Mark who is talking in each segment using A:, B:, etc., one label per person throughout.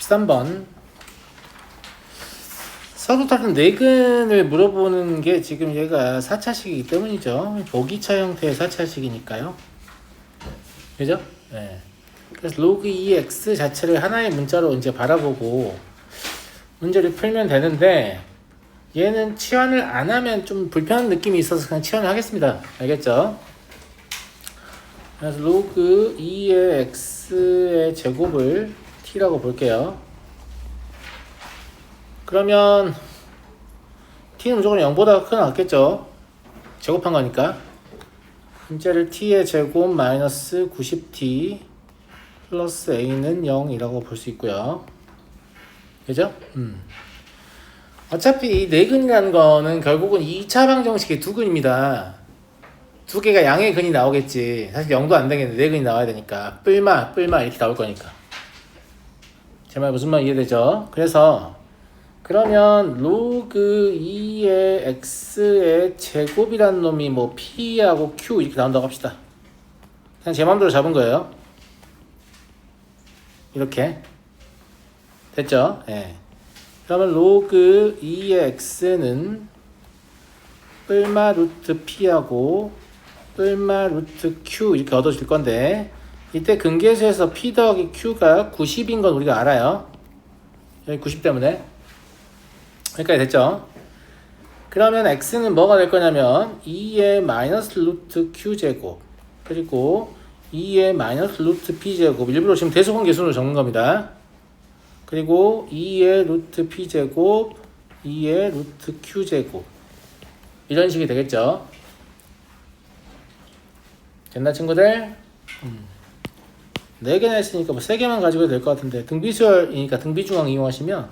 A: 13번. 서로 다른 내근을 물어보는 게 지금 얘가 4차식이기 때문이죠. 보기차 형태의 4차식이니까요. 그죠? 네. 그래서 로그 2x 자체를 하나의 문자로 이제 바라보고 문제를 풀면 되는데, 얘는 치환을 안 하면 좀 불편한 느낌이 있어서 그냥 치환을 하겠습니다. 알겠죠? 그래서 로그 2의 x의 제곱을 t라고 볼게요. 그러면 t는 무조건 0보다 크게 나왔겠죠. 제곱한 거니까. 문자를 t의 제곱 마이너스 90t 플러스 a는 0이라고 볼 수 있고요. 그죠? 어차피 이 네근이라는 거는 결국은 2차 방정식의 두 근입니다. 두 개가 양의 근이 나오겠지. 사실 0도 안 되겠는데 네근이 나와야 되니까 뿔마 이렇게 나올 거니까. 제 말 무슨 말 이해되죠? 그래서 그러면 로그 2의 x의 제곱이라는 놈이 뭐 p하고 q 이렇게 나온다고 합시다. 그냥 제 마음대로 잡은 거예요. 이렇게 됐죠? 예. 그러면 로그 2의 x는 뿔마 루트 p하고 뿔마 루트 q 이렇게 얻어질 건데, 이때 근계수에서 p 더하기 q가 90인 건 우리가 알아요. 여기 90 때문에. 여기까지 됐죠? 그러면 x는 뭐가 될 거냐면 2의 마이너스 루트 q 제곱 그리고 2의 마이너스 루트 p 제곱, 일부러 지금 대소분 계수로 적는 겁니다. 그리고 2의 루트 p 제곱 2의 루트 q 제곱, 이런 식이 되겠죠. 됐나 친구들? 4개나 했으니까 뭐 3개만 가지고 될 것 같은데, 등비수열이니까 등비중앙 이용하시면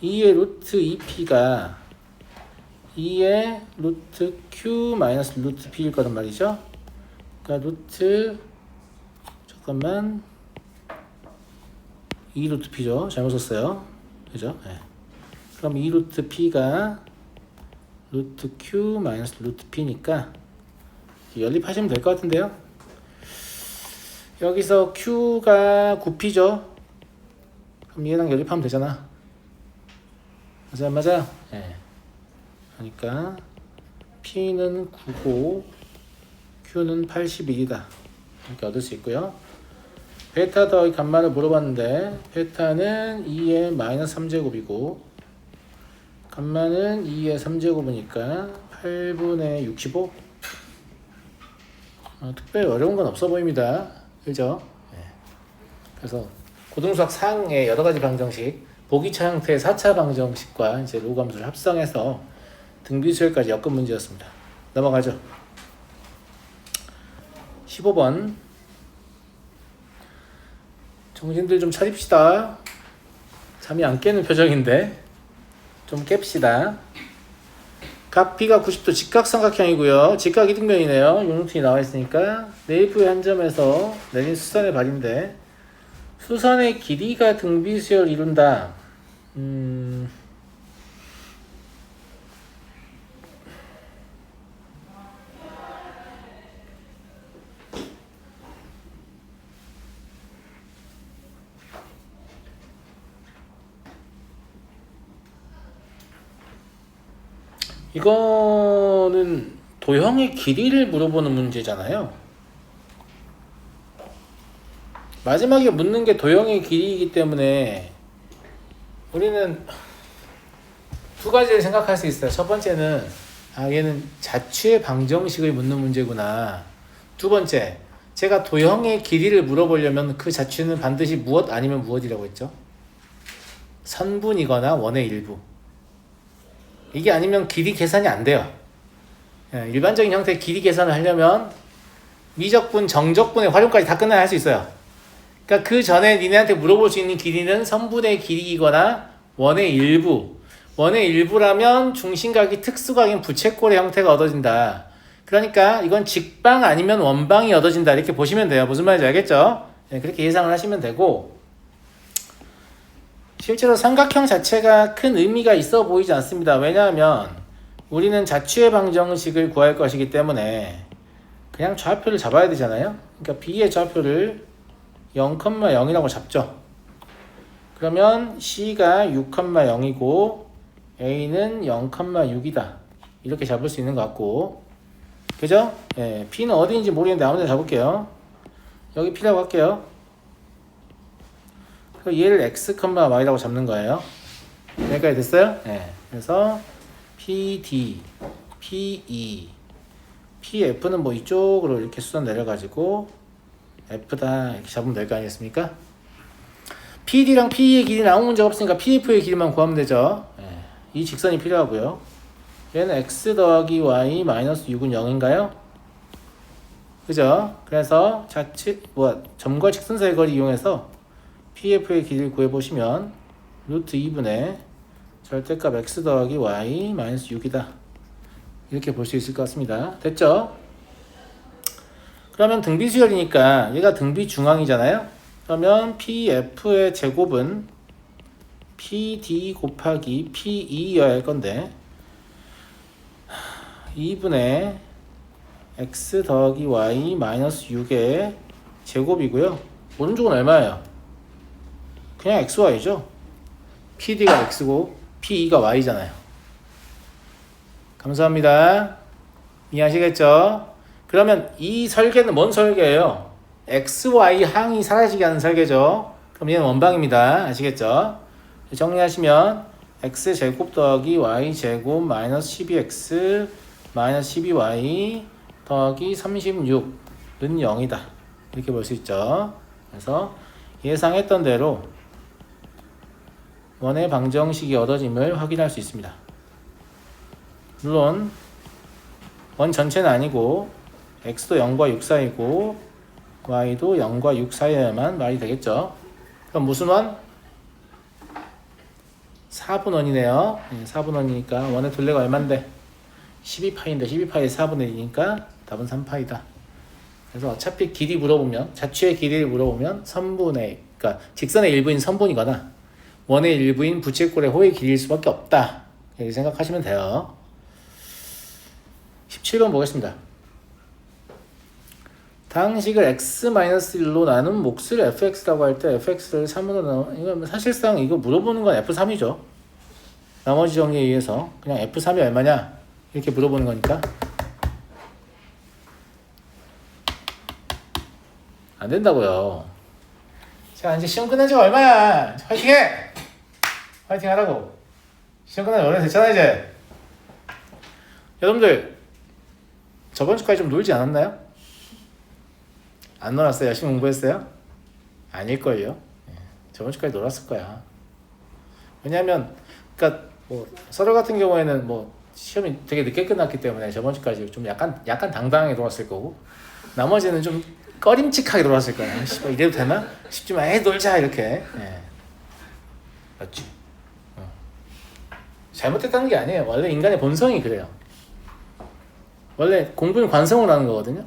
A: 2의 루트 2p가 2의 루트 q 마이너스 루트 p일 거란 말이죠. 그러니까 루트, 잠깐만, 2 루트 p죠. 잘못 썼어요. 그죠? 네. 그럼 2 루트 p가 루트 q 마이너스 루트 p니까 연립하시면 될 것 같은데요. 여기서 q가 9p죠. 그럼 얘랑 연립하면 되잖아. 맞아요? 네. 그러니까 p는 9고 q는 81이다. 이렇게 얻을 수 있고요. 베타 더하기 감마를 물어봤는데, 베타는 2의 마이너스 3제곱이고 감마는 2의 3제곱이니까 8분의 65. 특별히 어려운 건 없어 보입니다. 그죠? 네. 그래서 고등수학 상의 여러가지 방정식, 보기차 형태의 4차 방정식과 이제 로그 함수를 합성해서 등비수열까지 엮은 문제였습니다. 넘어가죠. 15번. 정신들 좀 차립시다. 잠이 안 깨는 표정인데 좀 깹시다. 각 B가 90도 직각삼각형이고요. 직각 이등변이네요. 용tun이 나와 있으니까 내부의 한 점에서 내린 수선의 발인데, 수선의 길이가 등비수열을 이룬다. 이거는 도형의 길이를 물어보는 문제잖아요. 마지막에 묻는 게 도형의 길이이기 때문에 우리는 두 가지를 생각할 수 있어요. 첫 번째는 얘는 자취의 방정식을 묻는 문제구나. 두 번째, 제가 도형의 길이를 물어보려면 그 자취는 반드시 무엇 아니면 무엇이라고 했죠? 선분이거나 원의 일부. 이게 아니면 길이 계산이 안 돼요. 일반적인 형태의 길이 계산을 하려면 미적분, 정적분의 활용까지 다 끝나야 할 수 있어요. 그러니까 그 전에 니네한테 물어볼 수 있는 길이는 선분의 길이이거나 원의 일부. 원의 일부라면 중심각이 특수각인 부채꼴의 형태가 얻어진다. 그러니까 이건 직방 아니면 원방이 얻어진다. 이렇게 보시면 돼요. 무슨 말인지 알겠죠? 그렇게 예상을 하시면 되고, 실제로 삼각형 자체가 큰 의미가 있어 보이지 않습니다. 왜냐하면 우리는 자취의 방정식을 구할 것이기 때문에 그냥 좌표를 잡아야 되잖아요. 그러니까 B의 좌표를 0,0이라고 잡죠. 그러면 C가 6,0이고 A는 0,6이다. 이렇게 잡을 수 있는 것 같고, 그죠? 예, P는 어디인지 모르겠는데 아무 데나 잡을게요. 여기 P라고 할게요. 그럼 얘를 X, Y라고 잡는 거예요. 여기까지 됐어요? 예. 그래서 PD, PE, PF는 뭐 이쪽으로 이렇게 수선 내려가지고 F다 이렇게 잡으면 될 거 아니겠습니까? PD랑 PE의 길이는 아무 문제가 없으니까 PF의 길이만 구하면 되죠. 예. 이 직선이 필요하고요. 얘는 X 더하기 Y 마이너스 6은 0인가요? 그죠? 그래서 점과 직선 사이의 거리 이용해서 PF의 길이를 구해보시면 루트 2분의 절대값 X 더하기 Y 마이너스 6이다. 이렇게 볼 수 있을 것 같습니다. 됐죠? 그러면 등비수열이니까 얘가 등비 중앙이잖아요? 그러면 PF의 제곱은 PD 곱하기 PE여야 할 건데 2분의 X 더하기 Y 마이너스 6의 제곱이고요. 오른쪽은 얼마예요? 그냥 XY죠. PD가 X고 PE가 Y잖아요. 감사합니다. 이해하시겠죠? 그러면 이 설계는 뭔 설계예요? XY 항이 사라지게 하는 설계죠. 그럼 얘는 원방입니다. 아시겠죠? 정리하시면 X제곱 더하기 Y제곱 마이너스 12X 마이너스 12Y 더하기 36는 0이다. 이렇게 볼 수 있죠. 그래서 예상했던 대로 원의 방정식이 얻어짐을 확인할 수 있습니다. 물론 원 전체는 아니고 x도 0과 6 사이고 y도 0과 6 사이여야만 말이 되겠죠. 그럼 무슨 원? 4분원이네요. 4분원이니까 원의 둘레가 얼만데? 12파인데 12파의 4분의 1이니까 답은 3파이다. 그래서 어차피 길이 물어보면 자취의 길이를 물어보면 선분의 그러니까 직선의 일부인 선분이거나 원의 일부인 부채꼴의 호의 길이일 수밖에 없다. 이렇게 생각하시면 돼요. 17번 보겠습니다. 당식을 x-1로 나눈 몫을 fx라고 할 때 fx를 3으로 나눈 이거 사실상 이거 물어보는 건 f3이죠. 나머지 정리에 의해서 그냥 f3이 얼마냐 이렇게 물어보는 거니까 안 된다고요. 자 이제 시험 끝난 지가 얼마야. 화이팅해! 화이팅 하라고. 시험 끝난 지 얼마 됐잖아 이제. 여러분들 저번 주까지 좀 놀지 않았나요? 안 놀았어요? 열심히 공부했어요? 아닐걸요? 저번 주까지 놀았을 거야. 왜냐면 그러니까 뭐 서류 같은 경우에는 뭐 시험이 되게 늦게 끝났기 때문에 저번 주까지 좀 약간 당당하게 놀았을 거고 나머지는 좀 꺼림칙하게 놀았을 거야. 이래도 되나? 싶지만 에이 놀자 이렇게. 맞지? 잘못됐다는 게 아니에요. 원래 인간의 본성이 그래요. 원래 공부는 관성으로 하는 거거든요.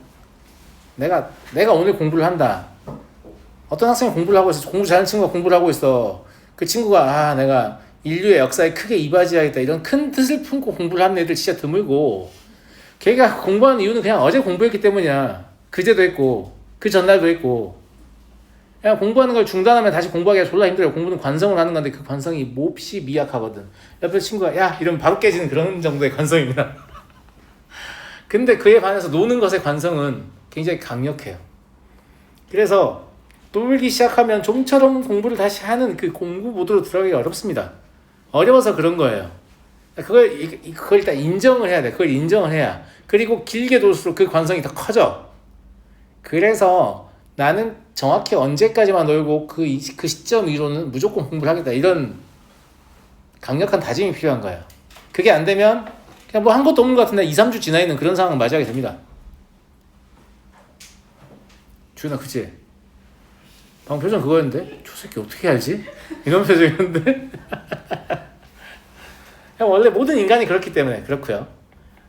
A: 내가 오늘 공부를 한다. 어떤 학생이 공부를 하고 있어. 공부 잘하는 친구가 공부를 하고 있어. 그 친구가 내가 인류의 역사에 크게 이바지하겠다. 이런 큰 뜻을 품고 공부를 하는 애들 진짜 드물고 걔가 공부하는 이유는 그냥 어제 공부했기 때문이야. 그제도 했고 그 전날도 했고 그냥 공부하는 걸 중단하면 다시 공부하기가 졸라 힘들어요. 공부는 관성으로 하는 건데 그 관성이 몹시 미약하거든. 옆에 친구가 야 이러면 바로 깨지는 그런 정도의 관성입니다. 근데 그에 반해서 노는 것의 관성은 굉장히 강력해요. 그래서 놀기 시작하면 좀처럼 공부를 다시 하는 그 공부 모드로 들어가기가 어렵습니다. 어려워서 그런 거예요. 그걸 일단 인정을 해야 돼. 그걸 인정을 해야. 그리고 길게 놀수록 그 관성이 더 커져. 그래서 나는 정확히 언제까지만 놀고 그 시점 위로는 무조건 공부를 하겠다. 이런 강력한 다짐이 필요한 거예요. 그게 안 되면 그냥 뭐 한 것도 없는 것 같은데 2-3주 지나 있는 그런 상황을 맞이하게 됩니다. 주연아 그치? 방금 표정 그거였는데? 저 새끼 어떻게 알지? 이런 표정이었는데? 원래 모든 인간이 그렇기 때문에 그렇고요.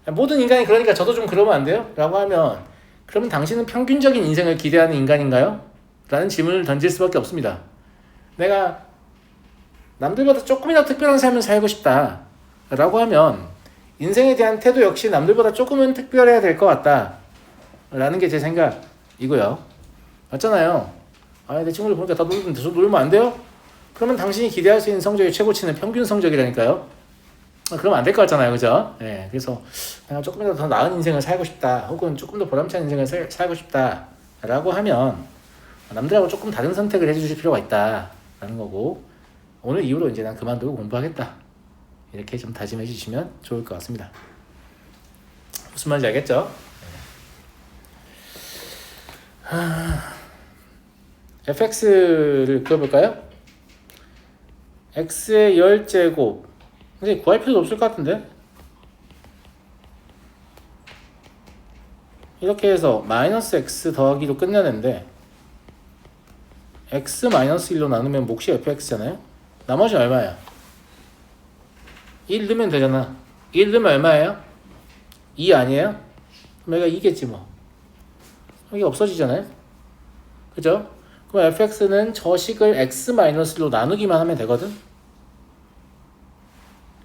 A: 모든 인간이 그러니까 저도 좀 그러면 안 돼요? 라고 하면 그러면 당신은 평균적인 인생을 기대하는 인간인가요? 라는 질문을 던질 수밖에 없습니다. 내가 남들보다 조금이라도 특별한 삶을 살고 싶다 라고 하면 인생에 대한 태도 역시 남들보다 조금은 특별해야 될 것 같다 라는 게 제 생각이고요. 맞잖아요. 내 친구들 보니까 다 놀면 안 돼요? 그러면 당신이 기대할 수 있는 성적의 최고치는 평균 성적이라니까요. 그러면 안 될 것 같잖아요, 그죠? 예, 그래서 내가 조금이라도 더 나은 인생을 살고 싶다, 혹은 조금 더 보람찬 인생을 살고 싶다라고 하면 남들하고 조금 다른 선택을 해주실 필요가 있다라는 거고, 오늘 이후로 이제 난 그만두고 공부하겠다, 이렇게 좀 다짐해 주시면 좋을 것 같습니다. 무슨 말인지 알겠죠? fx를 그려볼까요? x의 10제곱. 근데 구할 필요도 없을 것 같은데? 이렇게 해서 마이너스 x 더하기로 끝내는데 x 마이너스 1로 나누면 몫이 fx잖아요? 나머지 얼마야? 1 넣으면 되잖아. 1 넣으면 얼마예요? 2 아니에요? 그럼 여기가 2겠지 뭐. 여기 없어지잖아요? 그죠? 그럼 fx는 저 식을 x 마이너스 1로 나누기만 하면 되거든?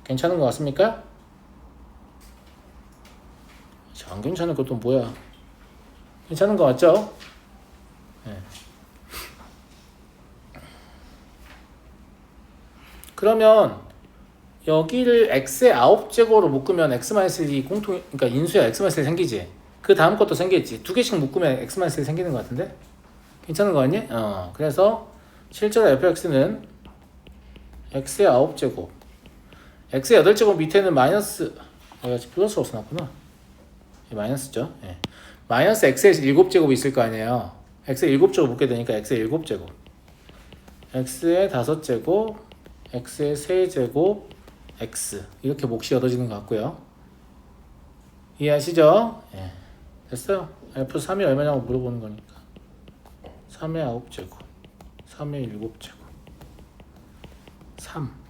A: 괜찮은 것 같습니까? 안 괜찮은 것도 뭐야? 괜찮은 것 같죠? 네. 그러면 여기를 x의 9제곱으로 묶으면 x-1이 그러니까 인수야 x-1 생기지? 그 다음 것도 생기겠지. 두 개씩 묶으면 x-1 생기는 것 같은데? 괜찮은 거 같니? 그래서 실제로 fx는 x의 9제곱, x의 8제곱 밑에는 마이너스, 플러스가 없어 놨구나. 마이너스죠. 예. 마이너스 x의 7제곱이 있을 거 아니에요. x의 7제곱 묶게 되니까 x의 7제곱, x의 5제곱, x의 3제곱, x 이렇게 몫이 얻어지는 것 같고요. 이해하시죠? 예. 됐어요. f3이 얼마냐고 물어보는 거니까 3의 9제곱, 3의 7제곱, 3.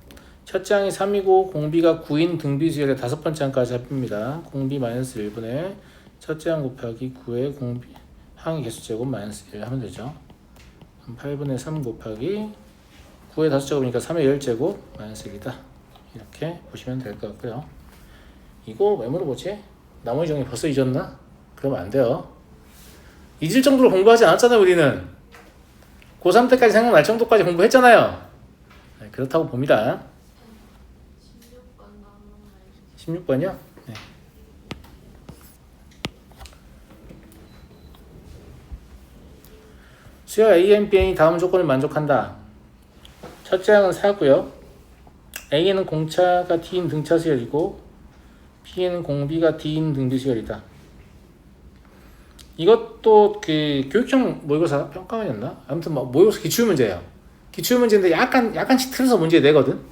A: 첫째 항이 3이고 공비가 9인 등비수열의 다섯 번째 항까지 합입니다. 공비 마이너스 1분의 첫째 항 곱하기 9의 공비 항의 개수제곱 마이너스 1 하면 되죠. 8분의 3 곱하기 9의 5제곱이니까 3의 10제곱 마이너스 1이다. 이렇게 보시면 될 것 같고요. 이거 왜 물어보지? 나머지 정리 벌써 잊었나? 그러면 안 돼요. 잊을 정도로 공부하지 않았잖아요, 우리는. 고3 때까지 생각날 정도까지 공부했잖아요. 네, 그렇다고 봅니다. 16번이요? 네. 수열 A, B이 다음 조건을 만족한다. 첫째 항은 4고요. A에는 공차가 D인 등차 수열이고 B에는 공비가 D인 등비 수열이다. 이것도 그 교육형 모의고사 평가원이었나? 아무튼 뭐 모의고사 기출 문제예요. 기출 문제인데 약간씩 틀어서 문제 내거든.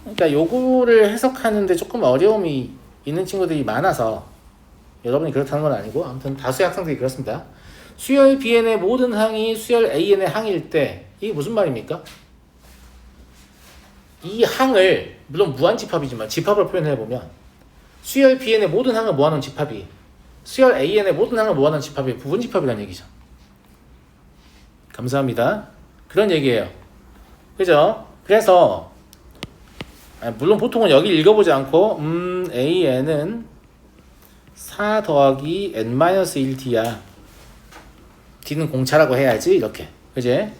A: 그러니까 요거를 해석하는데 조금 어려움이 있는 친구들이 많아서 여러분이 그렇다는 건 아니고 아무튼 다수의 학생들이 그렇습니다. 수열 Bn의 모든 항이 수열 An의 항일 때 이게 무슨 말입니까? 이 항을 물론 무한집합이지만 집합으로 표현해보면 수열 Bn의 모든 항을 모아놓은 집합이 수열 An의 모든 항을 모아놓은 집합이 부분집합이라는 얘기죠. 감사합니다. 그런 얘기예요. 그죠? 그래서 물론 보통은 여기 읽어보지 않고 AN은 4 더하기 n-1D야. D는 공차라고 해야지 이렇게. 그제?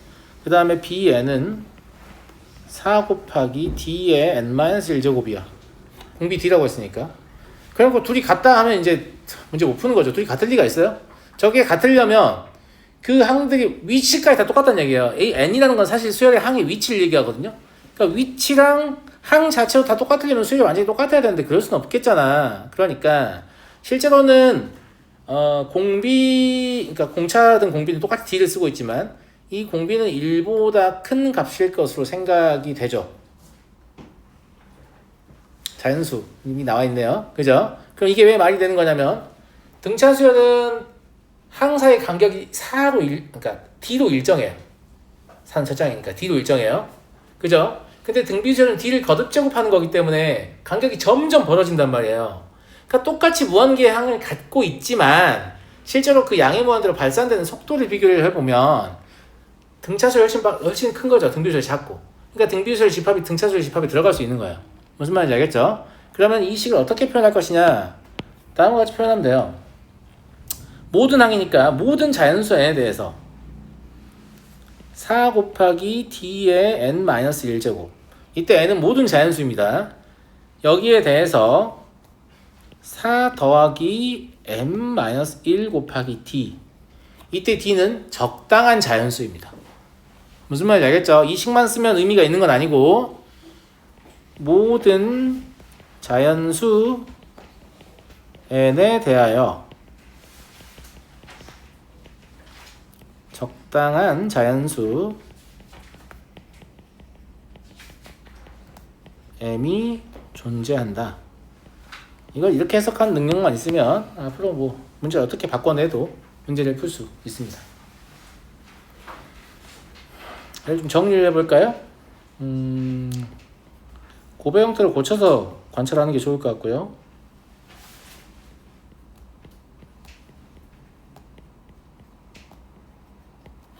A: 그 다음에 BN은 4 곱하기 D의 n-1제곱이야. 공비 D라고 했으니까. 그리고 둘이 같다 하면 이제 문제 못 푸는 거죠. 둘이 같을 리가 있어요? 저게 같으려면 그 항들이 위치까지 다 똑같다는 얘기예요. N이라는 건 사실 수열의 항의 위치를 얘기하거든요. 그러니까 위치랑 항 자체로 다 똑같으려면 수열이 완전히 똑같아야 되는데 그럴 수는 없겠잖아. 그러니까 실제로는 그러니까 공차든 공비는 똑같이 D를 쓰고 있지만 이 공비는 1보다 큰 값일 것으로 생각이 되죠. 자연수 이미 나와 있네요. 그죠? 그럼 이게 왜 말이 되는 거냐면 등차 수열은 항사의 간격이 4로 그러니까 D로 일정해요. 4는 첫 장이니까 D로 일정해요. 그죠? 근데 등비수열은 D를 거듭 제곱하는 거기 때문에 간격이 점점 벌어진단 말이에요. 그러니까 똑같이 무한계의 항을 갖고 있지만 실제로 그 양의 무한대로 발산되는 속도를 비교를 해보면 등차수열 훨씬 큰 거죠. 등비수열이 작고. 그러니까 등비수열 집합이 등차수열 집합에 들어갈 수 있는 거예요. 무슨 말인지 알겠죠? 그러면 이 식을 어떻게 표현할 것이냐? 다음과 같이 표현하면 돼요. 모든 항이니까 모든 자연수 n에 대해서 4 곱하기 d의 n-1제곱. 이때 n은 모든 자연수입니다. 여기에 대해서 4 더하기 m-1 곱하기 d. 이때 d는 적당한 자연수입니다. 무슨 말인지 알겠죠? 이 식만 쓰면 의미가 있는 건 아니고 모든 자연수 n에 대하여 적당한 자연수 m이 존재한다. 이걸 이렇게 해석하는 능력만 있으면 앞으로 뭐 문제를 어떻게 바꿔내도 문제를 풀 수 있습니다. 좀 정리를 해볼까요? 고배 형태를 고쳐서 관찰하는 게 좋을 것 같고요.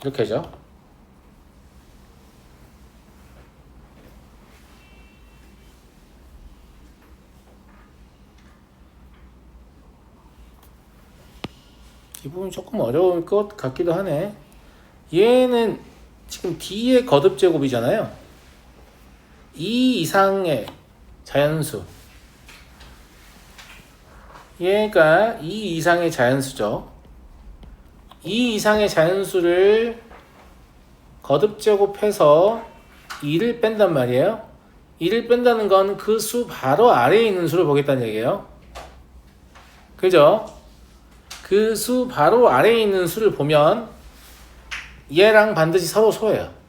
A: 이렇게 하죠. 이 부분이 조금 어려울 것 같기도 하네. 얘는 지금 D의 거듭제곱이잖아요. 2 이상의 자연수. 얘가 2 이상의 자연수죠. 2 이상의 자연수를 거듭제곱해서 2를 뺀단 말이에요. 2를 뺀다는 건 그 수 바로 아래에 있는 수를 보겠다는 얘기예요. 그죠? 그 수 바로 아래에 있는 수를 보면 얘랑 반드시 서로 소예요.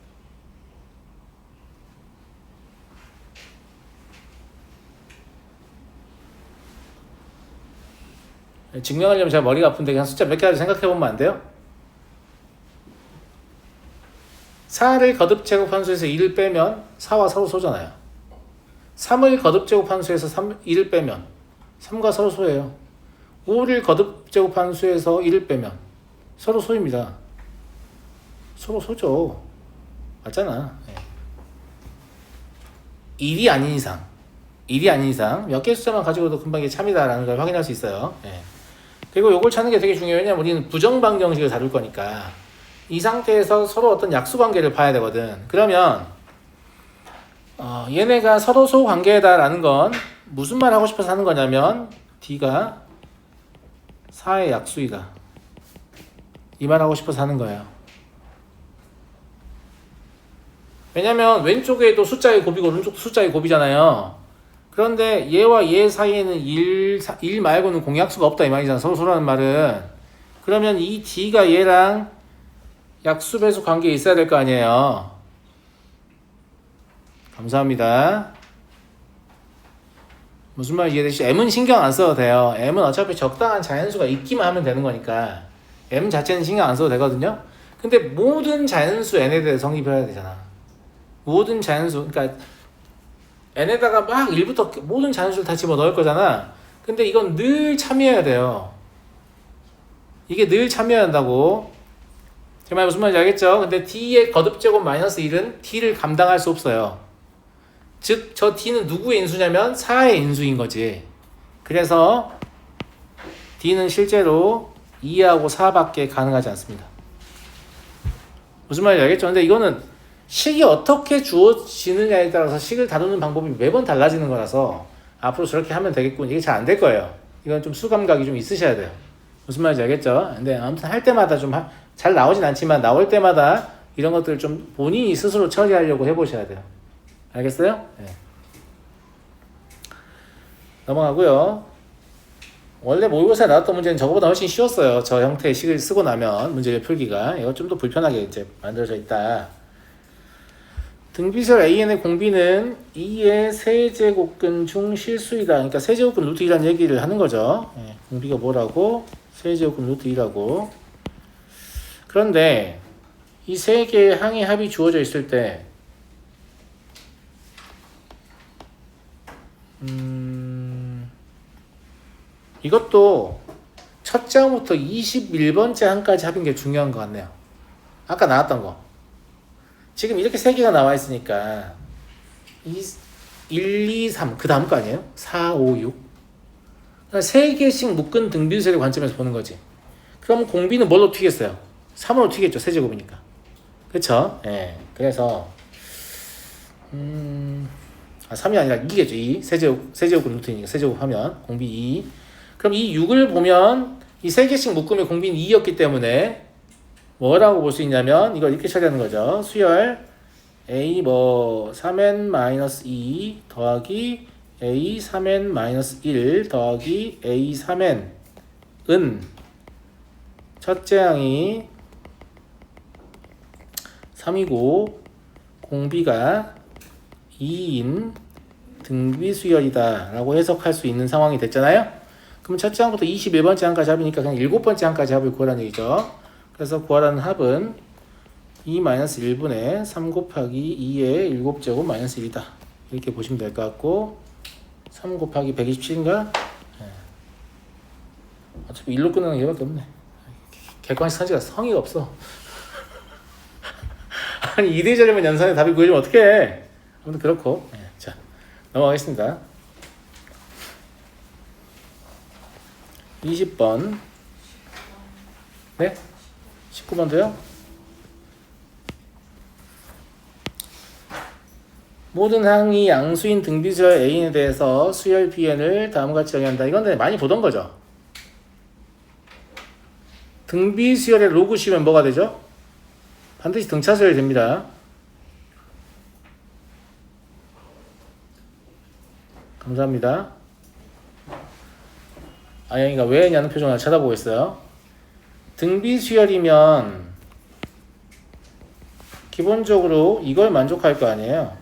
A: 증명하려면 제가 머리가 아픈데 그냥 숫자 몇 개 가지고 생각해보면 안 돼요? 4를 거듭제곱한 수에서 2를 빼면 4와 서로 소잖아요. 3을 거듭제곱한 수에서 2를 빼면 3과 서로 소예요. 5를 거듭제곱한 수에서 1을 빼면 서로 소입니다. 서로 소죠. 맞잖아. 1이 아닌 이상 몇 개의 숫자만 가지고도 금방 이게 참이다라는 걸 확인할 수 있어요. 그리고 이걸 찾는 게 되게 중요해요. 왜냐면 우리는 부정방 정식을 다룰 거니까 이 상태에서 서로 어떤 약수 관계를 봐야 되거든. 그러면 얘네가 서로 소 관계다라는 건 무슨 말 하고 싶어서 하는 거냐면 D가 4의 약수이다. 이 말 하고 싶어서 하는 거예요. 왜냐면 왼쪽에도 숫자의 곱이고 오른쪽도 숫자의 곱이잖아요. 그런데 얘와 얘 사이에는 1 말고는 공약수가 없다 이 말이잖아. 서로 소라는 말은. 그러면 이 D가 얘랑 약수배수 관계에 있어야 될 거 아니에요. 감사합니다. 무슨 말인지 이해되시죠? M은 신경 안 써도 돼요. M은 어차피 적당한 자연수가 있기만 하면 되는 거니까 M 자체는 신경 안 써도 되거든요. 근데 모든 자연수 N에 대해 성립해야 되잖아. 모든 자연수, 그러니까 N에다가 막 1부터 모든 자연수를 다 집어넣을 거잖아. 근데 이건 늘 참여해야 돼요. 이게 늘 참여해야 한다고. 제 말 무슨 말인지 알겠죠? 근데 D의 거듭제곱 마이너스 1은 D를 감당할 수 없어요. 즉, 저 D는 누구의 인수냐면 4의 인수인 거지. 그래서 D는 실제로 2하고 4밖에 가능하지 않습니다. 무슨 말인지 알겠죠? 근데 이거는 식이 어떻게 주어지느냐에 따라서 식을 다루는 방법이 매번 달라지는 거라서 앞으로 저렇게 하면 되겠군. 이게 잘 안 될 거예요. 이건 좀 수감각이 좀 있으셔야 돼요. 무슨 말인지 알겠죠? 근데 아무튼 할 때마다 좀 잘 나오진 않지만 나올 때마다 이런 것들을 좀 본인이 스스로 처리하려고 해보셔야 돼요. 알겠어요? 네. 넘어가고요. 원래 모의고사에 나왔던 문제는 저거보다 훨씬 쉬웠어요. 저 형태의 식을 쓰고 나면 문제를 풀기가. 이거 좀 더 불편하게 이제 만들어져 있다. 등비설 AN의 공비는 2의 세제곱근 중 실수이다. 그러니까 세제곱근 루트 2라는 얘기를 하는 거죠. 공비가 뭐라고? 세제곱근 루트 2라고. 그런데 이 세 개의 항의 합이 주어져 있을 때 이것도 첫째 항부터 21번째 항까지 합인 게 중요한 것 같네요. 아까 나왔던 거. 지금 이렇게 세 개가 나와 있으니까 1, 2, 3 그 다음 거 아니에요? 4, 5, 6 세 개씩 묶은 등비설의 관점에서 보는 거지. 그럼 공비는 뭘로 튀겠어요? 3으로 튀겠죠. 세제곱이니까. 그쵸? 예. 그래서 3이 아니라 2겠죠. 2. 세제곱 루트니까 세제곱 하면 공비 2. 그럼 이 6을 보면 이 3개씩 묶으면 공비는 2였기 때문에 뭐라고 볼 수 있냐면 이걸 이렇게 처리하는 거죠. 수열 a 3n-2 더하기 a 3n-1 더하기 a 3n은 첫째 항이 3이고 공비가 2인 등비 수열이다 라고 해석할 수 있는 상황이 됐잖아요. 그럼 첫째 항부터 21번째 항까지 합이니까 그냥 7번째 항까지 합을 구하라는 얘기죠. 그래서 구하라는 합은 2-1분의 3 곱하기 2의 7제곱 마이너스 1이다. 이렇게 보시면 될 것 같고 3 곱하기 127인가? 어차피 1로 끝나는 게 밖에 없네. 객관식 산지가 성의가 없어. 아니 2대 자리만 연산해 답이 구해주면 어떡해. 아무튼 그렇고 자 넘어가겠습니다. 20번 네? 19번도요? 모든 항이 양수인 등비수열 A에 대해서 수열 Bn을 다음과 같이 정의한다. 이건 많이 보던 거죠. 등비수열의 로그 씌우면 뭐가 되죠? 반드시 등차수열이 됩니다. 감사합니다. 아영이가 왜 했냐는 표정을 쳐다보고 있어요. 등비수열이면 기본적으로 이걸 만족할 거 아니에요.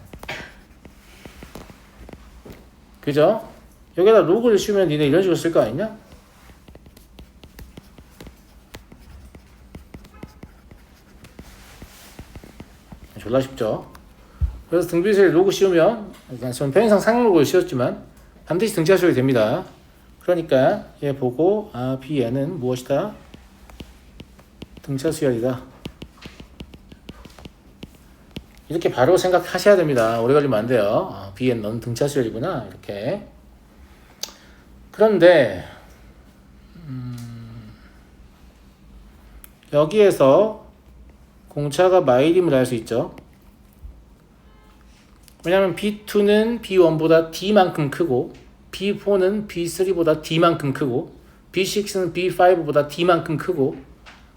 A: 그죠? 여기다 로그를 씌우면 니네 이런 식으로 쓸 거 아니냐? 졸라 쉽죠? 그래서 등비수열에 로그 씌우면 저는 편의상 상용 로그를 씌웠지만 반드시 등차수열이 됩니다. 그러니까 얘 보고 Bn은 무엇이다? 등차수열이다. 이렇게 바로 생각하셔야 됩니다. 오래 걸리면 안 돼요. Bn 너는 등차수열이구나. 이렇게. 그런데 여기에서 공차가 마이림을 알 수 있죠. 왜냐하면 B2는 B1보다 D만큼 크고 B4는 B3보다 D만큼 크고 B6는 B5보다 D만큼 크고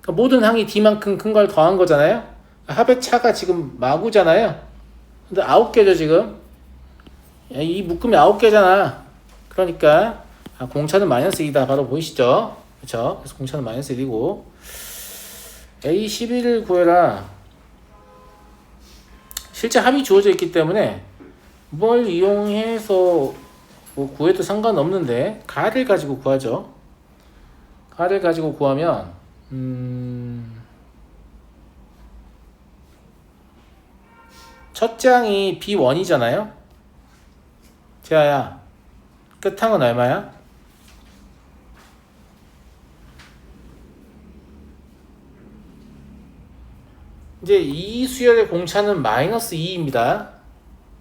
A: 그러니까 모든 항이 D만큼 큰 걸 더한 거잖아요. 합의 차가 지금 마구잖아요. 근데 9개죠 지금. 이 묶음이 9개잖아. 그러니까 공차는 마이너스 2다. 바로 보이시죠? 그렇죠? 그래서 공차는 마이너스 1이고 A11을 구해라. 실제 합이 주어져 있기 때문에 뭘 이용해서 뭐 구해도 상관없는데 가를 가지고 구하죠. 가를 가지고 구하면 첫째 항이 B1이잖아요. 재하야 끝항은 얼마야? 이제 이 수열의 공차는 마이너스 2입니다.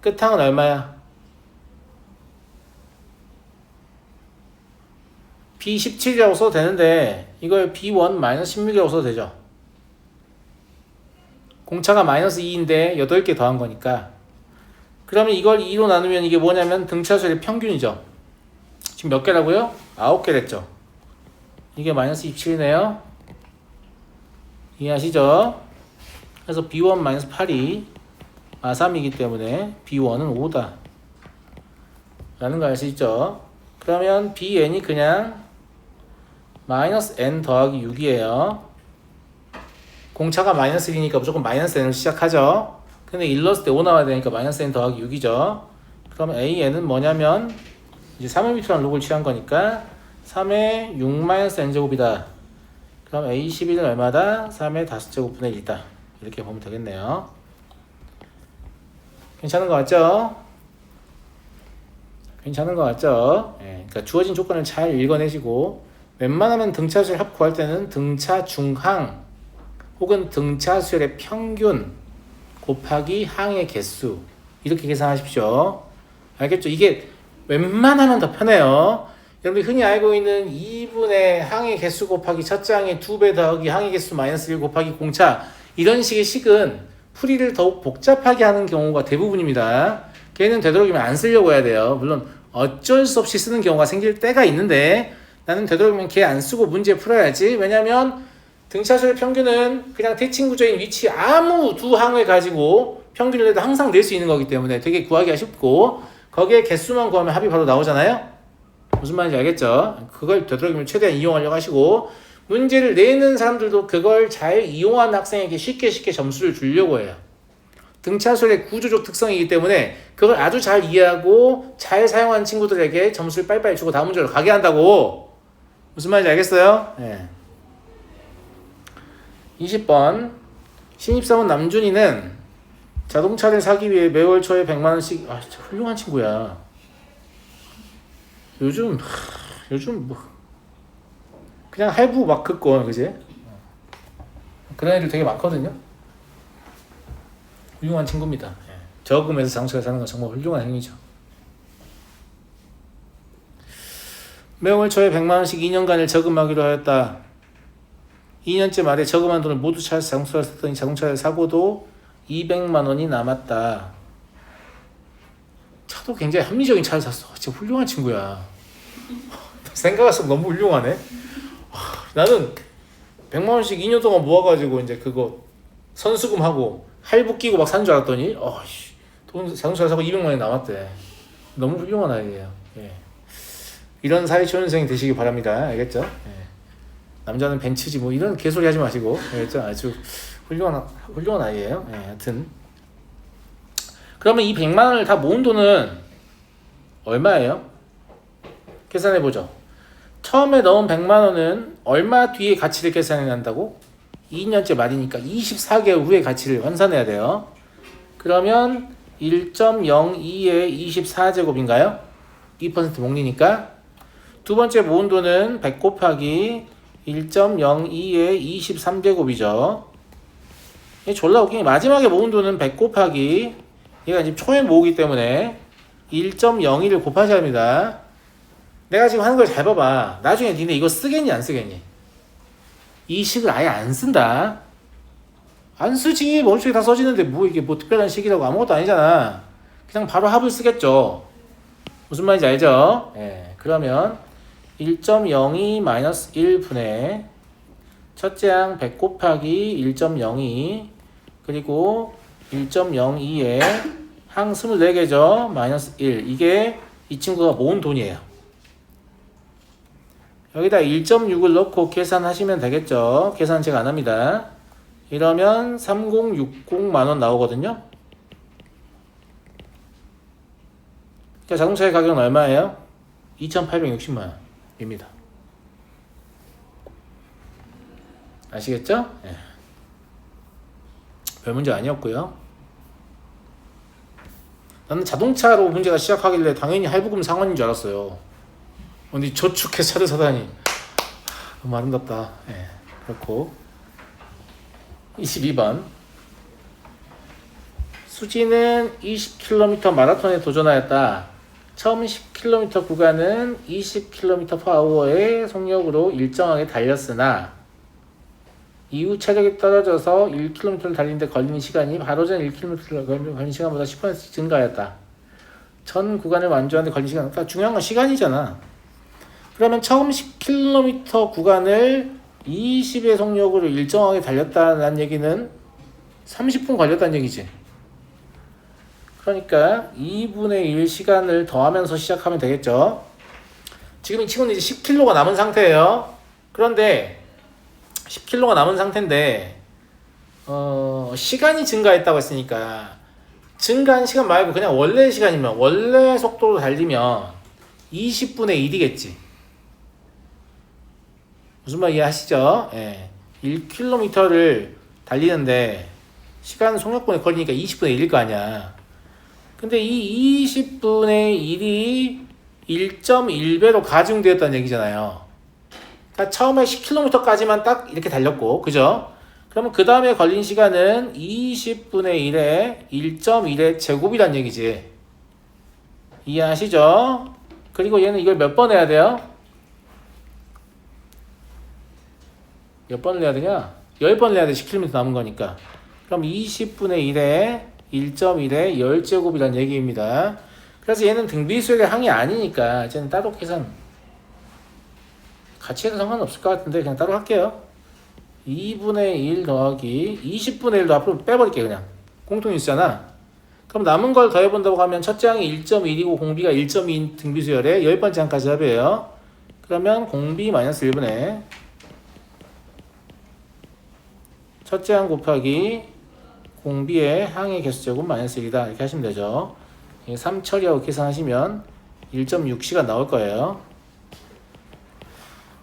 A: 끝항은 얼마야? B17이라고 써도 되는데 이걸 B1 마이너스 16이라고 써도 되죠. 공차가 마이너스 2인데 8개 더한 거니까. 그러면 이걸 2로 나누면 이게 뭐냐면 등차수열의 평균이죠. 지금 몇 개라고요? 9개 됐죠. 이게 마이너스 27이네요. 이해하시죠? 그래서 B1 마이너스 8이 마3이기 때문에 B1은 5다 라는 거 알 수 있죠. 그러면 Bn이 그냥 마이너스 n 더하기 6이에요. 공차가 마이너스 1이니까 무조건 마이너스 n으로 시작하죠. 근데 1 넣었을 때 5 나와야 되니까 마이너스 n 더하기 6이죠. 그럼 an은 뭐냐면 이제 3m라는 로그를 취한 거니까 3의 6 마이너스 n제곱이다. 그럼 a11은 얼마다? 3의 5제곱분의 1이다. 이렇게 보면 되겠네요. 괜찮은 거 같죠? 괜찮은 거 같죠? 그러니까 주어진 조건을 잘 읽어내시고 웬만하면 등차수열 합 구할 때는 등차 중항 혹은 등차수열의 평균 곱하기 항의 개수 이렇게 계산하십시오. 알겠죠? 이게 웬만하면 더 편해요. 여러분이 흔히 알고 있는 2분의 항의 개수 곱하기 첫째 항의 2배 더하기 항의 개수 마이너스 1 곱하기 공차 이런 식의 식은 풀이를 더욱 복잡하게 하는 경우가 대부분입니다. 걔는 되도록이면 안 쓰려고 해야 돼요. 물론 어쩔 수 없이 쓰는 경우가 생길 때가 있는데 나는 되도록이면 걔 안 쓰고 문제 풀어야지. 왜냐면 등차수의 평균은 그냥 대칭 구조인 위치 아무 두 항을 가지고 평균을 내도 항상 낼 수 있는 거기 때문에 되게 구하기가 쉽고 거기에 개수만 구하면 합이 바로 나오잖아요. 무슨 말인지 알겠죠? 그걸 되도록이면 최대한 이용하려고 하시고 문제를 내는 사람들도 그걸 잘 이용한 학생에게 쉽게 점수를 주려고 해요. 등차수의 구조적 특성이기 때문에 그걸 아주 잘 이해하고 잘 사용한 친구들에게 점수를 빨리빨리 주고 다음 문제로 가게 한다고. 무슨 말인지 알겠어요? 네. 20번 신입사원 남준이는 자동차를 사기 위해 매월 초에 100만원씩 진짜 훌륭한 친구야. 요즘 뭐 그냥 할부 막 긋고 그지? 그런 애들 되게 많거든요. 훌륭한 친구입니다. 저금해서 자동차를 사는 건 정말 훌륭한 행위죠. 매월 초에 100만원씩 2년간을 저금하기로 하였다. 2년째 말에 저금한 돈을 모두 차에서 자동차를 샀더니 자동차를 사고도 200만원이 남았다. 차도 굉장히 합리적인 차를 샀어. 진짜 훌륭한 친구야. 생각할수록 너무 훌륭하네. 나는 100만원씩 2년 동안 모아가지고 이제 그거 선수금하고 할부 끼고 막 산 줄 알았더니 돈 자동차를 사고 200만원이 남았대. 너무 훌륭한 아이예요. 예. 이런 사회초년생이 되시기 바랍니다. 알겠죠? 예. 남자는 벤츠지 뭐 이런 개소리 하지 마시고 알겠죠? 아주 훌륭한 아이예요. 예, 하여튼 그러면 이 100만원을 다 모은 돈은 얼마예요? 계산해보죠. 처음에 넣은 100만원은 얼마 뒤에 가치를 계산해 난다고? 2년째 말이니까 24개월 후에 가치를 환산해야 돼요. 그러면 1.02의 24제곱인가요? 2% 목리니까 두 번째 모은 돈은 100 곱하기 1.02의 23제곱이죠. 졸라 웃긴 게 마지막에 모은 돈은 100 곱하기 얘가 지금 초에 모으기 때문에 1.02를 곱하셔야 합니다. 내가 지금 하는 걸 잘 봐봐. 나중에 니네 이거 쓰겠니 안 쓰겠니? 이 식을 아예 안 쓴다. 안 쓰지. 머릿속에 다 써지는데 뭐 이게 뭐 특별한 식이라고 아무것도 아니잖아. 그냥 바로 합을 쓰겠죠. 무슨 말인지 알죠? 예. 그러면 1.02-1분의 첫째 항 100 곱하기 1.02 그리고 1.02에 항 24개죠. 마이너스 1. 이게 이 친구가 모은 돈이에요. 여기다 1.6을 넣고 계산하시면 되겠죠. 계산 제가 안 합니다. 이러면 3060만원 나오거든요. 그러니까 자동차의 가격은 얼마예요? 2860만원입니다. 아시겠죠? 네. 별 문제 아니었고요. 나는 자동차로 문제가 시작하길래 당연히 할부금 상환인 줄 알았어요. 근데 저축해서 차를 사다니 너무 아름답다. 네, 그렇고 22번 수지는 20km 마라톤에 도전하였다. 처음 10km 구간은 20km/h의 속력으로 일정하게 달렸으나 이후 체력이 떨어져서 1km를 달리는데 걸리는 시간이 바로 전 1km를 걸리는 시간보다 10% 증가하였다. 전 구간을 완주하는데 걸린 시간, 그러니까 중요한 건 시간이잖아. 그러면 처음 10km 구간을 20의 속력으로 일정하게 달렸다는 얘기는 30분 걸렸다는 얘기지. 그러니까 2분의 1 시간을 더하면서 시작하면 되겠죠. 지금 이 친구는 이제 10km가 남은 상태예요. 그런데 10km가 남은 상태인데 시간이 증가했다고 했으니까 증가한 시간 말고 그냥 원래 시간이면 원래 속도로 달리면 20분의 1이겠지. 무슨 말 이해하시죠? 예. 1km를 달리는데 시간 속력분에 걸리니까 20분의 1일 거 아니야. 근데 이 20분의 1이 1.1배로 가중되었다는 얘기잖아요. 그러니까 처음에 10km까지만 딱 이렇게 달렸고, 그죠? 그러면 그 다음에 걸린 시간은 20분의 1에 1.1의 제곱이란 얘기지. 이해하시죠? 그리고 얘는 이걸 몇 번 해야 돼요? 몇 번을 해야 되냐? 10번 내야 돼. 10km 남은 거니까. 그럼 20분의 1에 1.1에 10제곱이란 얘기입니다. 그래서 얘는 등비수열의 항이 아니니까 이제는 따로 계산 같이 해도 상관없을 것 같은데 그냥 따로 할게요. 2분의 1 더하기 20분의 1도 앞으로 빼버릴게요. 그냥 공통일수잖아. 그럼 남은 걸 더해본다고 하면 첫째 항이 1.1이고 공비가 1.2인 등비수열의 10번째 항까지 합이에요. 그러면 공비 마이너스 1분의 첫째 항 곱하기 공비의 항의 개수제곱 마이너스 1이다. 이렇게 하시면 되죠. 3 처리하고 계산하시면 1.6시간 나올 거예요.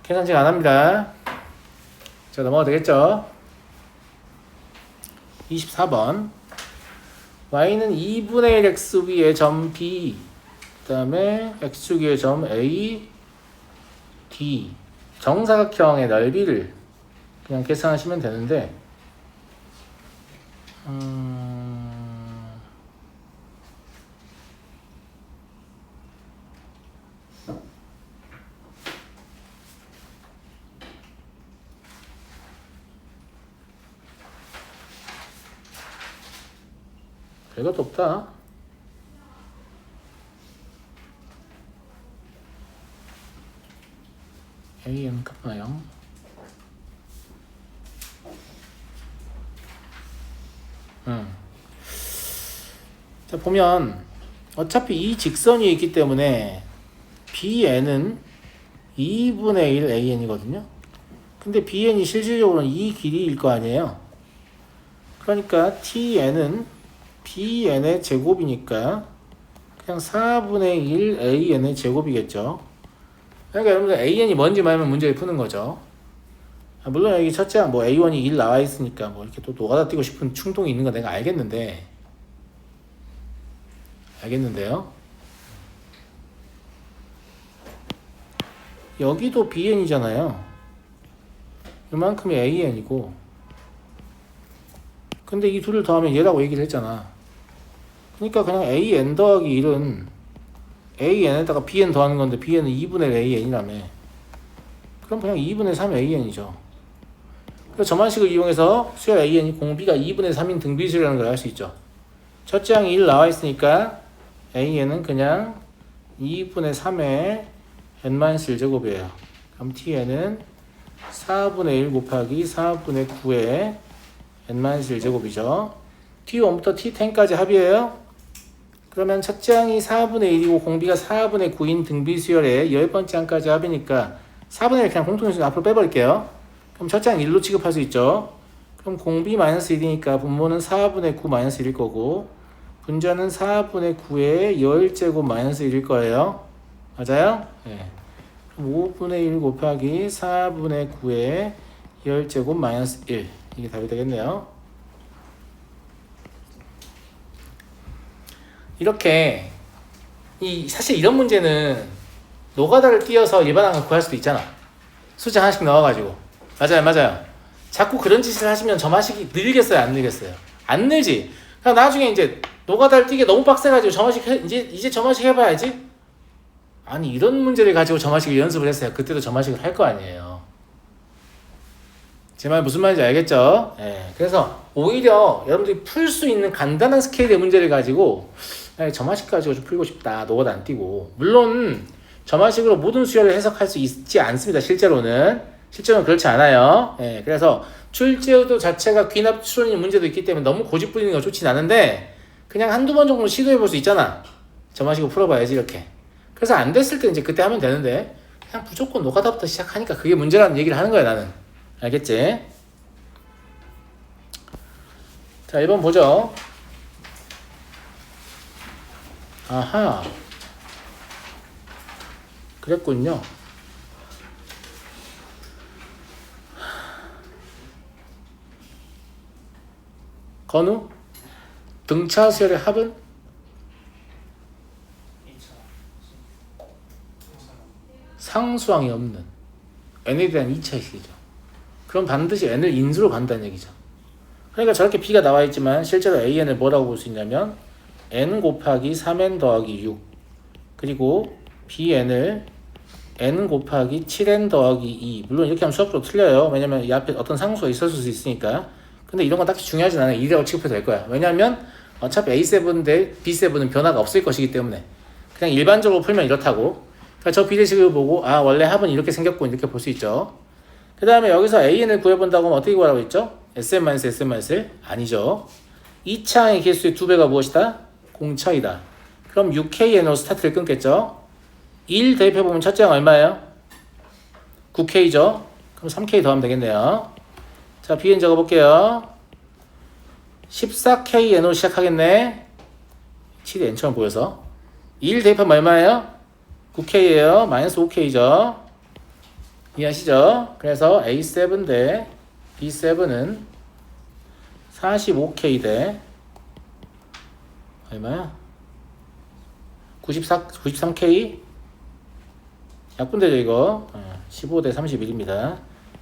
A: 계산책 안 합니다. 자, 넘어가도 되겠죠? 24번. y는 2분의 1 x 위에 점 B, 그 다음에 x축 위에 점 A, D. 정사각형의 넓이를 그냥 계산하시면 되는데, 별것도 없다. AN 값 0. 자, 보면 어차피 이 직선이 있기 때문에 BN은 2분의 1 AN이거든요. 근데 BN이 실질적으로는 이 길이일 거 아니에요. 그러니까 TN은 BN의 제곱이니까 그냥 4분의 1 AN의 제곱이겠죠. 그러니까 여러분들 AN이 뭔지 말면 문제를 푸는 거죠. 물론 여기 첫째 뭐 A1이 1 나와 있으니까 뭐 이렇게 또 노가다 뛰고 싶은 충동이 있는 건 내가 알겠는데요. 여기도 BN이잖아요. 이만큼이 AN이고, 근데 이 둘을 더하면 얘라고 얘기를 했잖아. 그러니까 그냥 AN 더하기 1은 AN에다가 BN 더하는 건데 BN은 2분의 AN이라며. 그럼 그냥 2분의 3 AN이죠. 그래서 저만식을 이용해서 수열 AN이 공비가 2분의 3인 등비수열이라는 걸 알 수 있죠. 첫째 항이 1 나와 있으니까 AN은 그냥 2분의 3의 n-1제곱이에요. 그럼 TN은 4분의 1 곱하기 4분의 9의 n-1제곱이죠. T1부터 T10까지 합이에요. 그러면 첫째 항이 4분의 1이고 공비가 4분의 9인 등비수열의 10번째 항까지 합이니까 4분의 1 그냥 공통인수 앞으로 빼버릴게요. 그럼 첫째 항 1로 취급할 수 있죠. 그럼 공비 마이너스 1이니까 분모는 4분의 9 마이너스 1일 거고 분자는 4분의 9의 10제곱 마이너스 1일 거예요. 맞아요? 네. 그럼 5분의 1 곱하기 4분의 9의 10제곱 마이너스 1. 이게 답이 되겠네요. 이렇게 사실 이런 문제는 노가다를 띄어서 일반항을 구할 수도 있잖아. 숫자 하나씩 넣어가지고. 맞아요. 자꾸 그런 짓을 하시면 점화식이 늘겠어요, 안 늘겠어요? 안 늘지. 그럼 나중에 이제 노가다를 띄게 너무 빡세가지고 점화식 이제 점화식 해봐야지. 아니 이런 문제를 가지고 점화식을 연습을 했어요. 그때도 점화식을 할 거 아니에요. 제 말 무슨 말인지 알겠죠? 네. 그래서 오히려 여러분들이 풀 수 있는 간단한 스케일의 문제를 가지고 점화식 가지고 좀 풀고 싶다. 노가다 안 띄고. 물론 점화식으로 모든 수열을 해석할 수 있지 않습니다. 실제로는 그렇지 않아요. 네. 그래서 출제도 자체가 귀납 추론인 문제도 있기 때문에 너무 고집 부리는 건 좋진 않은데 그냥 한두 번 정도 시도해 볼 수 있잖아. 점화식으로 풀어봐야지 이렇게. 그래서 안 됐을 때 이제 그때 하면 되는데 그냥 무조건 노가다부터 시작하니까 그게 문제라는 얘기를 하는 거야 나는. 알겠지? 자 1번 보죠. 아하 그랬군요. 건우 등차 수열의 합은? 상수항이 없는 n에 대한 2차식이죠. 그럼 반드시 n을 인수로 간다는 얘기죠. 그러니까 저렇게 b가 나와 있지만 실제로 an을 뭐라고 볼 수 있냐면 n 곱하기 3n 더하기 6 그리고 bn을 n 곱하기 7n 더하기 2. 물론 이렇게 하면 수학적으로 틀려요. 왜냐면 이 앞에 어떤 상수가 있었을 수 있으니까. 근데 이런 건 딱히 중요하진 않아요. 2라고 취급해도 될 거야. 왜냐면 어차피 A7 대 B7은 변화가 없을 것이기 때문에 그냥 일반적으로 풀면 이렇다고. 그러니까 저 비례식을 보고 아 원래 합은 이렇게 생겼고 이렇게 볼 수 있죠. 그 다음에 여기서 AN을 구해본다고 하면 어떻게 구하라고 했죠? SM-SM-1 아니죠. 2차의 개수의 2배가 무엇이다? 공차이다. 그럼 6KN으로 스타트를 끊겠죠. 1 대입해보면 첫째 항 얼마예요? 9K죠. 그럼 3K 더하면 되겠네요. 자, BN 적어볼게요. 14KN으로 시작하겠네. 7이 N처럼 보여서 1 대입하면 얼마예요? 9K예요. 마이너스 5K죠. 이해하시죠? 그래서 A7 대 B7은 45K 대 얼마야? 93K? 약분되죠 이거. 15 대 31입니다.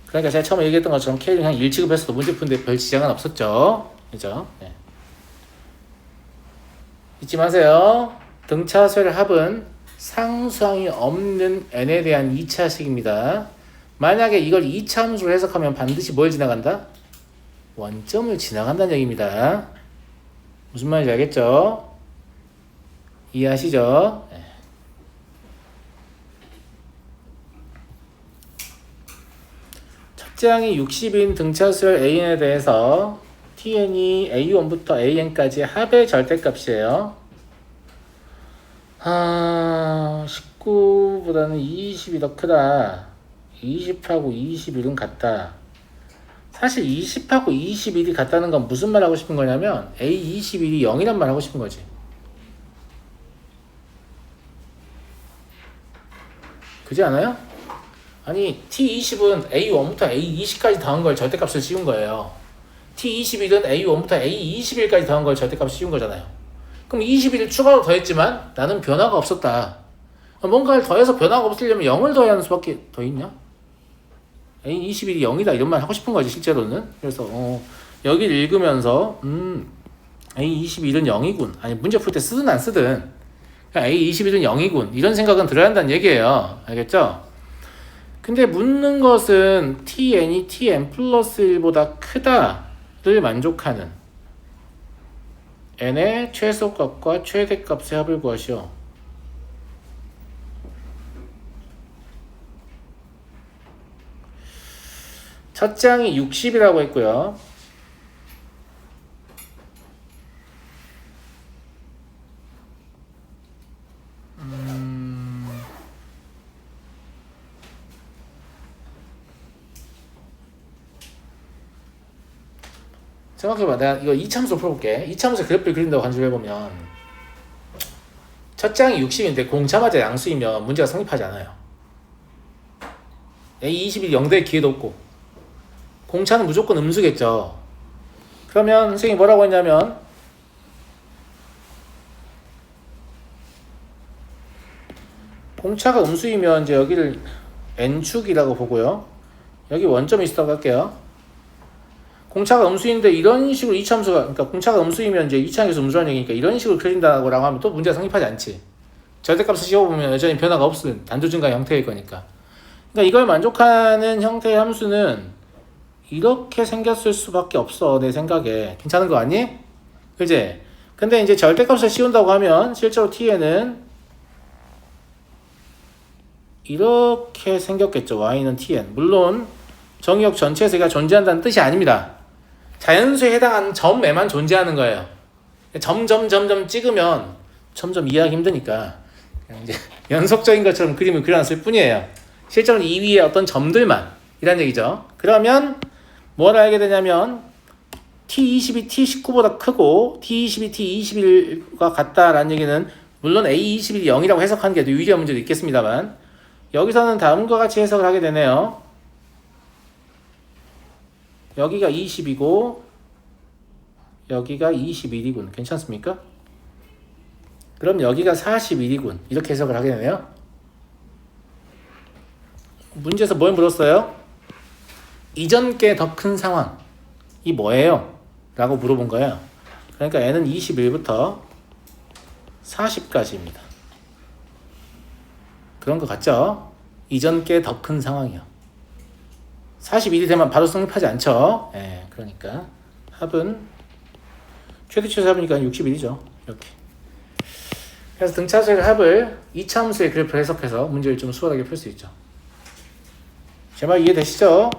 A: 그러니까 제가 처음에 얘기했던 것처럼 K를 그냥 1 취급했어도 문제 푸는데 별 지장은 없었죠. 그죠? 네. 잊지 마세요. 등차수의 합은 상수항이 없는 n에 대한 2차식입니다. 만약에 이걸 2차 함수로 해석하면 반드시 뭘 지나간다? 원점을 지나간다는 얘기입니다. 무슨 말인지 알겠죠? 이해하시죠? 네. 첫째 항이 60인 등차수열 AN에 대해서 TN이 A1부터 AN까지 합의 절대값이에요. 19보다는 20이 더 크다. 20하고 21은 같다. 사실 20하고 21이 같다는 건 무슨 말 하고 싶은 거냐면 A21이 0이란 말 하고 싶은 거지. 그지 않아요? 아니 T20은 A1부터 A20까지 더한 걸 절대값을 씌운 거예요. T21은 A1부터 A21까지 더한 걸 절대값을 씌운 거잖아요. 그럼 21을 추가로 더했지만 나는 변화가 없었다. 뭔가를 더해서 변화가 없으려면 0을 더해야 하는 수밖에 더 있냐? A21이 0이다 이런 말 하고 싶은 거지 실제로는. 그래서 여기를 읽으면서 A21은 0이군. 아니 문제 풀 때 쓰든 안 쓰든 A21은 0이군. 이런 생각은 들어야 한다는 얘기예요. 알겠죠? 근데 묻는 것은 TN이 TN 플러스 1보다 크다를 만족하는 n의 최소값과 최대값의 합을 구하시오. 첫째 항이 60이라고 했고요. 생각해봐. 내가 이거 2차함수 풀어볼게. 2차함수 그래프를 그린다고 간주해보면 첫째 항이 60인데 공차마자 양수이면 문제가 성립하지 않아요. A21이 0될 기회도 없고 공차는 무조건 음수겠죠. 그러면 선생님이 뭐라고 했냐면 공차가 음수이면 이제 여기를 n축이라고 보고요. 여기 원점이 있다고 할게요. 공차가 음수인데 이런 식으로 2차함수가 그러니까 공차가 음수이면 이제 2차항에서 음수라는 얘기니까 이런 식으로 그린다고 하면 또 문제가 성립하지 않지. 절대값을 씌워보면 여전히 변화가 없은 단조 증가 형태일 거니까. 그러니까 이걸 만족하는 형태의 함수는 이렇게 생겼을 수밖에 없어. 내 생각에. 괜찮은 거 아니? 그지? 근데 이제 절대값을 씌운다고 하면 실제로 tn은 이렇게 생겼겠죠. y는 tn. 물론 정의역 전체에서 얘가 존재한다는 뜻이 아닙니다. 자연수에 해당하는 점에만 존재하는 거예요. 점점 찍으면 점점 이해하기 힘드니까 그냥 이제 연속적인 것처럼 그림을 그려놨을 뿐이에요. 실제로는 이 위에 어떤 점들만 이란 얘기죠. 그러면 뭘 알게 되냐면 T22, T19보다 크고 T22, T21과 같다라는 얘기는 물론 A21이 0이라고 해석하는 게 유리한 문제도 있겠습니다만 여기서는 다음과 같이 해석을 하게 되네요. 여기가 20이고 여기가 21이군. 괜찮습니까? 그럼 여기가 41이군. 이렇게 해석을 하게 되네요. 문제에서 뭘 물었어요? 이전 게 더 큰 상황이 뭐예요? 라고 물어본 거예요. 그러니까 n은 21부터 40까지입니다. 그런 거 같죠? 이전 게 더 큰 상황이요. 41이 되면 바로 성립하지 않죠. 예, 그러니까 합은 최대치에서 합이니까 61이죠. 이렇게. 그래서 등차수의 합을 이차함수의 그래프를 해석해서 문제를 좀 수월하게 풀 수 있죠. 제 말 이해되시죠?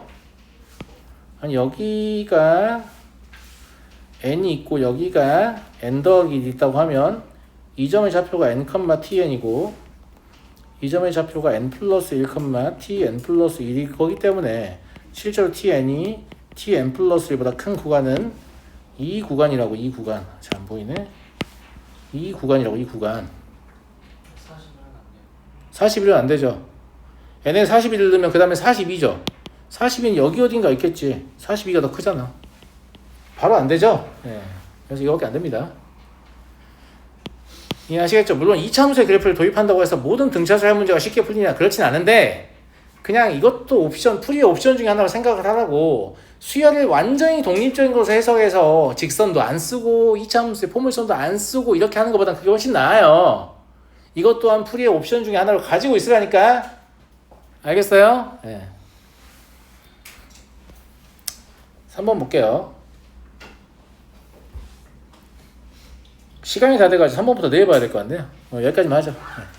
A: 아니 여기가 n이 있고 여기가 n 더하기 1이 있다고 하면 이 점의 좌표가 n, tn이고 이 점의 좌표가 n 플러스 1, tn 플러스 1이 거기 때문에 실제로 tn이 tn 플러스 1보다 큰 구간은 이 구간이라고. 이 구간. 잘 안 보이네. 이 구간이라고. 이 구간. 41은 안 되죠. n에 41을 넣으면 그 다음에 42죠. 42는 여기 어딘가 있겠지. 42가 더 크잖아. 바로 안 되죠. 네. 그래서 이거밖에 안 됩니다. 이해하시겠죠? 물론 이차함수의 그래프를 도입한다고 해서 모든 등차수의 문제가 쉽게 풀리냐 그렇진 않은데 그냥 이것도 옵션, 풀이의 옵션 중에 하나로 생각을 하라고. 수열을 완전히 독립적인 것으로 해석해서 직선도 안 쓰고 이차함수의 포물선도 안 쓰고 이렇게 하는 것보단 그게 훨씬 나아요. 이것 또한 풀이의 옵션 중에 하나로 가지고 있으라니까. 알겠어요? 네. 3번 볼게요. 시간이 다 돼가지고 3번부터 내려봐야 될 것 같네요. 여기까지만 하죠. 네.